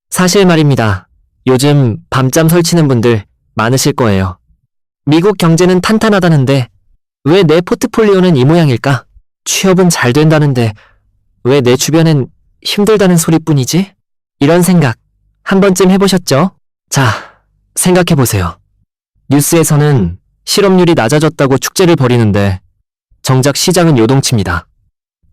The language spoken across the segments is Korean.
사실 말입니다. 요즘 밤잠 설치는 분들 많으실 거예요. 미국 경제는 탄탄하다는데 왜 내 포트폴리오는 이 모양일까? 취업은 잘 된다는데 왜 내 주변엔 힘들다는 소리뿐이지? 이런 생각 한 번쯤 해보셨죠? 자, 생각해보세요. 뉴스에서는 실업률이 낮아졌다고 축제를 벌이는데 정작 시장은 요동칩니다.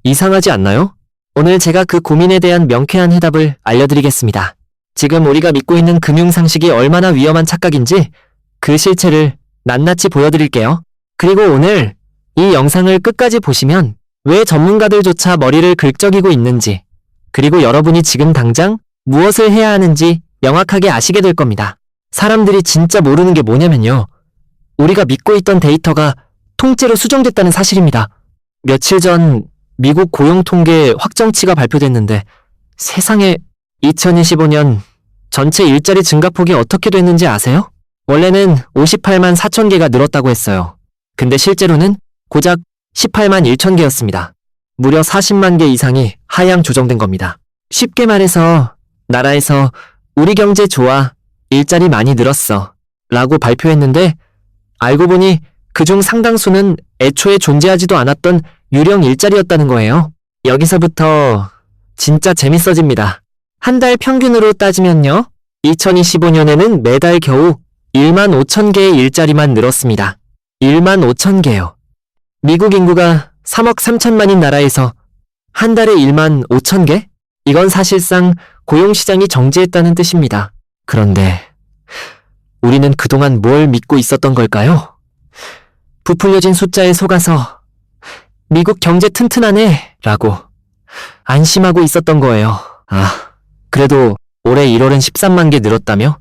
이상하지 않나요? 오늘 제가 그 고민에 대한 명쾌한 해답을 알려드리겠습니다. 지금 우리가 믿고 있는 금융상식이 얼마나 위험한 착각인지 그 실체를 낱낱이 보여드릴게요. 그리고 오늘 이 영상을 끝까지 보시면 왜 전문가들조차 머리를 긁적이고 있는지, 그리고 여러분이 지금 당장 무엇을 해야 하는지 명확하게 아시게 될 겁니다. 사람들이 진짜 모르는 게 뭐냐면요. 우리가 믿고 있던 데이터가 통째로 수정됐다는 사실입니다. 며칠 전 미국 고용통계 확정치가 발표됐는데 세상에 2025년 전체 일자리 증가폭이 어떻게 됐는지 아세요? 원래는 58만 4천 개가 늘었다고 했어요. 근데 실제로는 고작 18만 1천 개였습니다. 무려 40만 개 이상이 하향 조정된 겁니다. 쉽게 말해서 나라에서 우리 경제 좋아, 일자리 많이 늘었어 라고 발표했는데 알고 보니 그중 상당수는 애초에 존재하지도 않았던 유령 일자리였다는 거예요. 여기서부터 진짜 재밌어집니다. 한 달 평균으로 따지면요. 2025년에는 매달 겨우 1만 5천 개의 일자리만 늘었습니다. 1만 5천 개요. 미국 인구가 3억 3천만인 나라에서 한 달에 1만 5천 개? 이건 사실상 고용시장이 정지했다는 뜻입니다. 그런데 우리는 그동안 뭘 믿고 있었던 걸까요? 부풀려진 숫자에 속아서 미국 경제 튼튼하네 라고 안심하고 있었던 거예요. 그래도 올해 1월은 13만 개 늘었다며?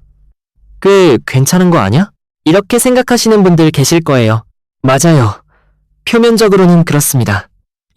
꽤 괜찮은 거 아냐? 이렇게 생각하시는 분들 계실 거예요. 맞아요. 표면적으로는 그렇습니다.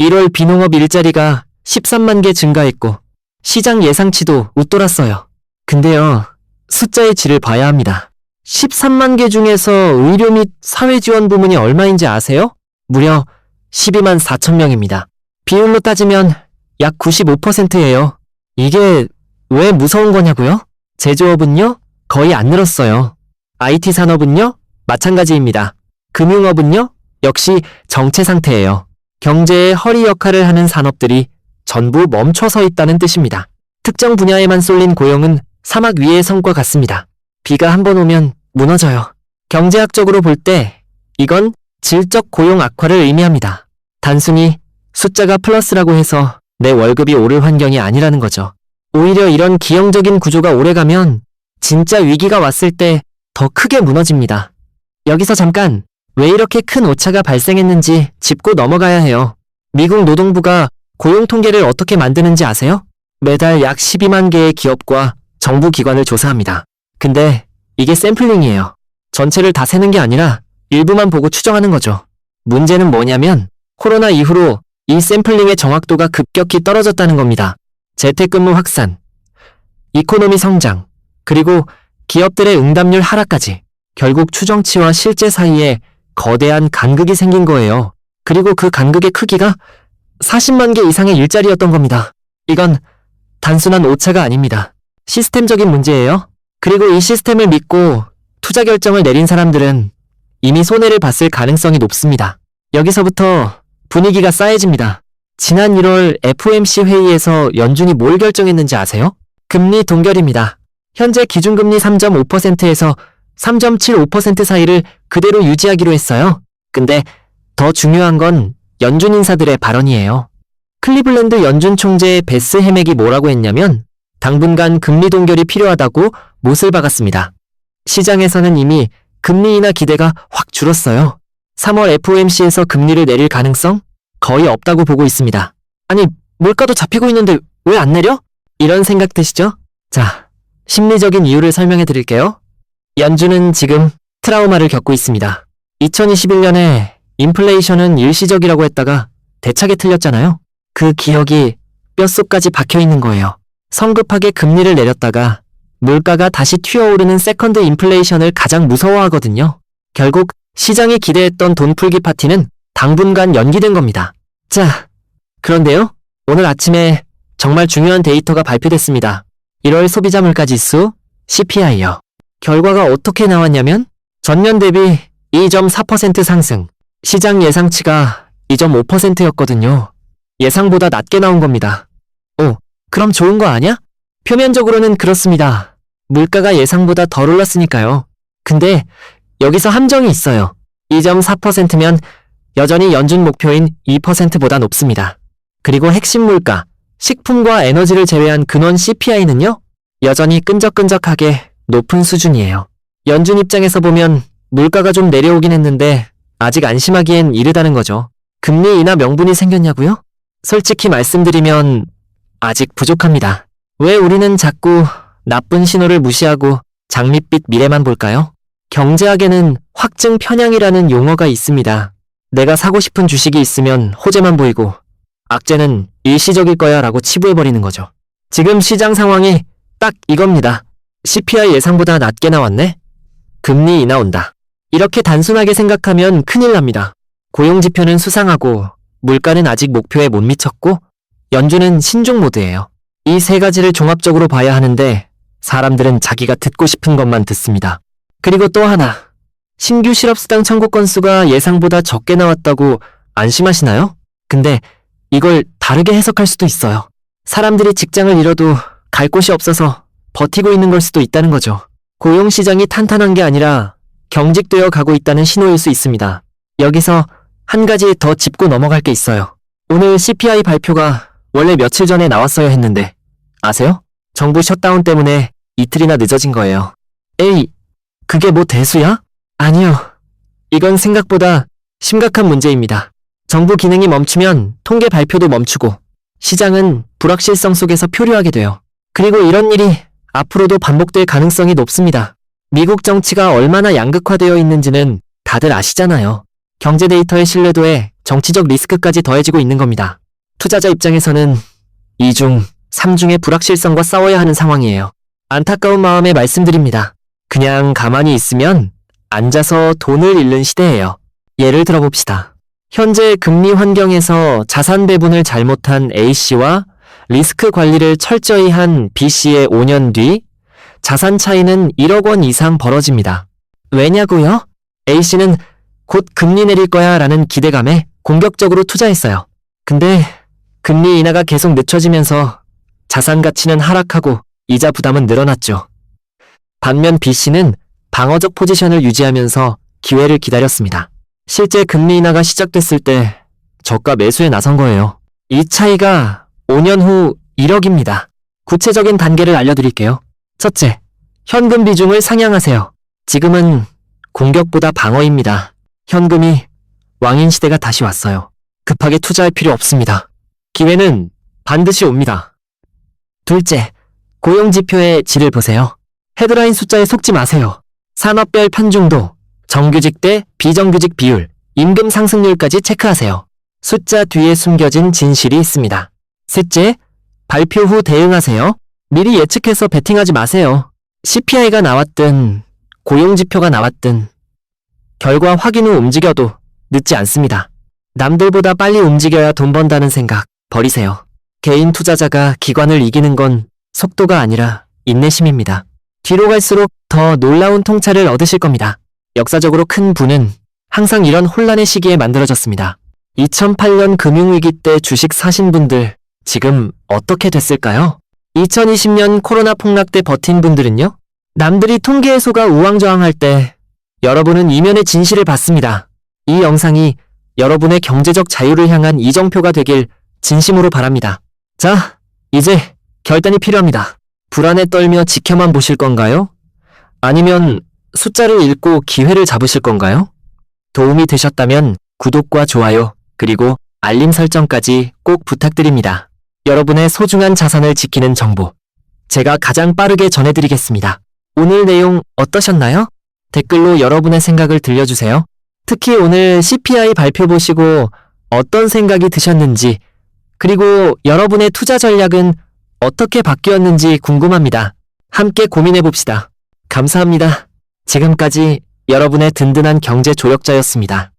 1월 비농업 일자리가 13만 개 증가했고 시장 예상치도 웃돌았어요. 근데요, 숫자의 질을 봐야 합니다. 13만 개 중에서 의료 및 사회지원 부문이 얼마인지 아세요? 무려 12만 4천 명입니다. 비율로 따지면 약 95%예요. 이게 왜 무서운 거냐고요? 제조업은요? 거의 안 늘었어요. IT 산업은요? 마찬가지입니다. 금융업은요? 역시 정체 상태예요. 경제의 허리 역할을 하는 산업들이 전부 멈춰서 있다는 뜻입니다. 특정 분야에만 쏠린 고용은 사막 위의 성과 같습니다. 비가 한 번 오면 무너져요. 경제학적으로 볼 때 이건 질적 고용 악화를 의미합니다. 단순히 숫자가 플러스라고 해서 내 월급이 오를 환경이 아니라는 거죠. 오히려 이런 기형적인 구조가 오래가면 진짜 위기가 왔을 때 더 크게 무너집니다. 여기서 잠깐 왜 이렇게 큰 오차가 발생했는지 짚고 넘어가야 해요. 미국 노동부가 고용 통계를 어떻게 만드는지 아세요? 매달 약 12만 개의 기업과 정부 기관을 조사합니다. 근데 이게 샘플링이에요. 전체를 다 세는 게 아니라 일부만 보고 추정하는 거죠. 문제는 뭐냐면 코로나 이후로 이 샘플링의 정확도가 급격히 떨어졌다는 겁니다. 재택근무 확산, 이코노미 성장, 그리고 기업들의 응답률 하락까지 결국 추정치와 실제 사이에 거대한 간극이 생긴 거예요. 그리고 그 간극의 크기가 40만 개 이상의 일자리였던 겁니다. 이건 단순한 오차가 아닙니다. 시스템적인 문제예요. 그리고 이 시스템을 믿고 투자 결정을 내린 사람들은 이미 손해를 봤을 가능성이 높습니다. 여기서부터 분위기가 싸해집니다. 지난 1월 FOMC 회의에서 연준이 뭘 결정했는지 아세요? 금리 동결입니다. 현재 기준금리 3.5%에서 3.75% 사이를 그대로 유지하기로 했어요. 근데 더 중요한 건 연준 인사들의 발언이에요. 클리블랜드 연준 총재 베스 해맥이 뭐라고 했냐면 당분간 금리 동결이 필요하다고 못을 박았습니다. 시장에서는 이미 금리 인하 기대가 확 줄었어요. 3월 FOMC에서 금리를 내릴 가능성 거의 없다고 보고 있습니다. 아니, 물가도 잡히고 있는데 왜 안 내려? 이런 생각 드시죠? 자, 심리적인 이유를 설명해 드릴게요. 연준은 지금 트라우마를 겪고 있습니다. 2021년에 인플레이션은 일시적이라고 했다가 대차게 틀렸잖아요. 그 기억이 뼛속까지 박혀 있는 거예요. 성급하게 금리를 내렸다가 물가가 다시 튀어오르는 세컨드 인플레이션을 가장 무서워하거든요. 결국 시장이 기대했던 돈풀기 파티는 당분간 연기된 겁니다. 자, 그런데요. 오늘 아침에 정말 중요한 데이터가 발표됐습니다. 1월 소비자 물가지수 CPI요. 결과가 어떻게 나왔냐면 전년 대비 2.4% 상승, 시장 예상치가 2.5%였거든요. 예상보다 낮게 나온 겁니다. 오, 그럼 좋은 거 아냐? 표면적으로는 그렇습니다. 물가가 예상보다 덜 올랐으니까요. 근데 여기서 함정이 있어요. 2.4%면 여전히 연준 목표인 2%보다 높습니다. 그리고 핵심 물가, 식품과 에너지를 제외한 근원 CPI는요, 여전히 끈적끈적하게 높은 수준이에요. 연준 입장에서 보면 물가가 좀 내려오긴 했는데 아직 안심하기엔 이르다는 거죠. 금리 인하 명분이 생겼냐고요? 솔직히 말씀드리면 아직 부족합니다. 왜 우리는 자꾸 나쁜 신호를 무시하고 장밋빛 미래만 볼까요? 경제학에는 확증 편향이라는 용어가 있습니다. 내가 사고 싶은 주식이 있으면 호재만 보이고 악재는 일시적일 거야 라고 치부해버리는 거죠. 지금 시장 상황이 딱 이겁니다. CPI 예상보다 낮게 나왔네? 금리 인하 온다. 이렇게 단순하게 생각하면 큰일 납니다. 고용지표는 수상하고 물가는 아직 목표에 못 미쳤고 연준은 신중 모드예요. 이 세 가지를 종합적으로 봐야 하는데 사람들은 자기가 듣고 싶은 것만 듣습니다. 그리고 또 하나, 신규 실업수당 청구 건수가 예상보다 적게 나왔다고 안심하시나요? 근데 이걸 다르게 해석할 수도 있어요. 사람들이 직장을 잃어도 갈 곳이 없어서 버티고 있는 걸 수도 있다는 거죠. 고용시장이 탄탄한 게 아니라 경직되어 가고 있다는 신호일 수 있습니다. 여기서 한 가지 더 짚고 넘어갈 게 있어요. 오늘 CPI 발표가 원래 며칠 전에 나왔어야 했는데 아세요? 정부 셧다운 때문에 이틀이나 늦어진 거예요. 에이, 그게 뭐 대수야? 아니요. 이건 생각보다 심각한 문제입니다. 정부 기능이 멈추면 통계 발표도 멈추고 시장은 불확실성 속에서 표류하게 돼요. 그리고 이런 일이 앞으로도 반복될 가능성이 높습니다. 미국 정치가 얼마나 양극화되어 있는지는 다들 아시잖아요. 경제 데이터의 신뢰도에 정치적 리스크까지 더해지고 있는 겁니다. 투자자 입장에서는 2중, 3중의 불확실성과 싸워야 하는 상황이에요. 안타까운 마음에 말씀드립니다. 그냥 가만히 있으면 앉아서 돈을 잃는 시대예요. 예를 들어봅시다. 현재 금리 환경에서 자산 배분을 잘못한 A씨와 리스크 관리를 철저히 한 B씨의 5년 뒤 자산 차이는 1억 원 이상 벌어집니다. 왜냐고요? A씨는 곧 금리 내릴 거야 라는 기대감에 공격적으로 투자했어요. 근데 금리 인하가 계속 늦춰지면서 자산 가치는 하락하고 이자 부담은 늘어났죠. 반면 B씨는 방어적 포지션을 유지하면서 기회를 기다렸습니다. 실제 금리 인하가 시작됐을 때 저가 매수에 나선 거예요. 이 차이가 5년 후 1억입니다. 구체적인 단계를 알려드릴게요. 첫째, 현금 비중을 상향하세요. 지금은 공격보다 방어입니다. 현금이 왕인 시대가 다시 왔어요. 급하게 투자할 필요 없습니다. 기회는 반드시 옵니다. 둘째, 고용지표의 질을 보세요. 헤드라인 숫자에 속지 마세요. 산업별 편중도, 정규직 대 비정규직 비율, 임금 상승률까지 체크하세요. 숫자 뒤에 숨겨진 진실이 있습니다. 셋째, 발표 후 대응하세요. 미리 예측해서 베팅하지 마세요. CPI가 나왔든 고용지표가 나왔든 결과 확인 후 움직여도 늦지 않습니다. 남들보다 빨리 움직여야 돈 번다는 생각 버리세요. 개인 투자자가 기관을 이기는 건 속도가 아니라 인내심입니다. 뒤로 갈수록 더 놀라운 통찰을 얻으실 겁니다. 역사적으로 큰 부는 항상 이런 혼란의 시기에 만들어졌습니다. 2008년 금융위기 때 주식 사신 분들 지금 어떻게 됐을까요? 2020년 코로나 폭락 때 버틴 분들은요? 남들이 통계 해소가 우왕좌왕할 때 여러분은 이면의 진실을 봤습니다. 이 영상이 여러분의 경제적 자유를 향한 이정표가 되길 진심으로 바랍니다. 자, 이제 결단이 필요합니다. 불안에 떨며 지켜만 보실 건가요? 아니면 숫자를 읽고 기회를 잡으실 건가요? 도움이 되셨다면 구독과 좋아요, 그리고 알림 설정까지 꼭 부탁드립니다. 여러분의 소중한 자산을 지키는 정보, 제가 가장 빠르게 전해드리겠습니다. 오늘 내용 어떠셨나요? 댓글로 여러분의 생각을 들려주세요. 특히 오늘 CPI 발표 보시고 어떤 생각이 드셨는지, 그리고 여러분의 투자 전략은 어떻게 바뀌었는지 궁금합니다. 함께 고민해봅시다. 감사합니다. 지금까지 여러분의 든든한 경제 조력자였습니다.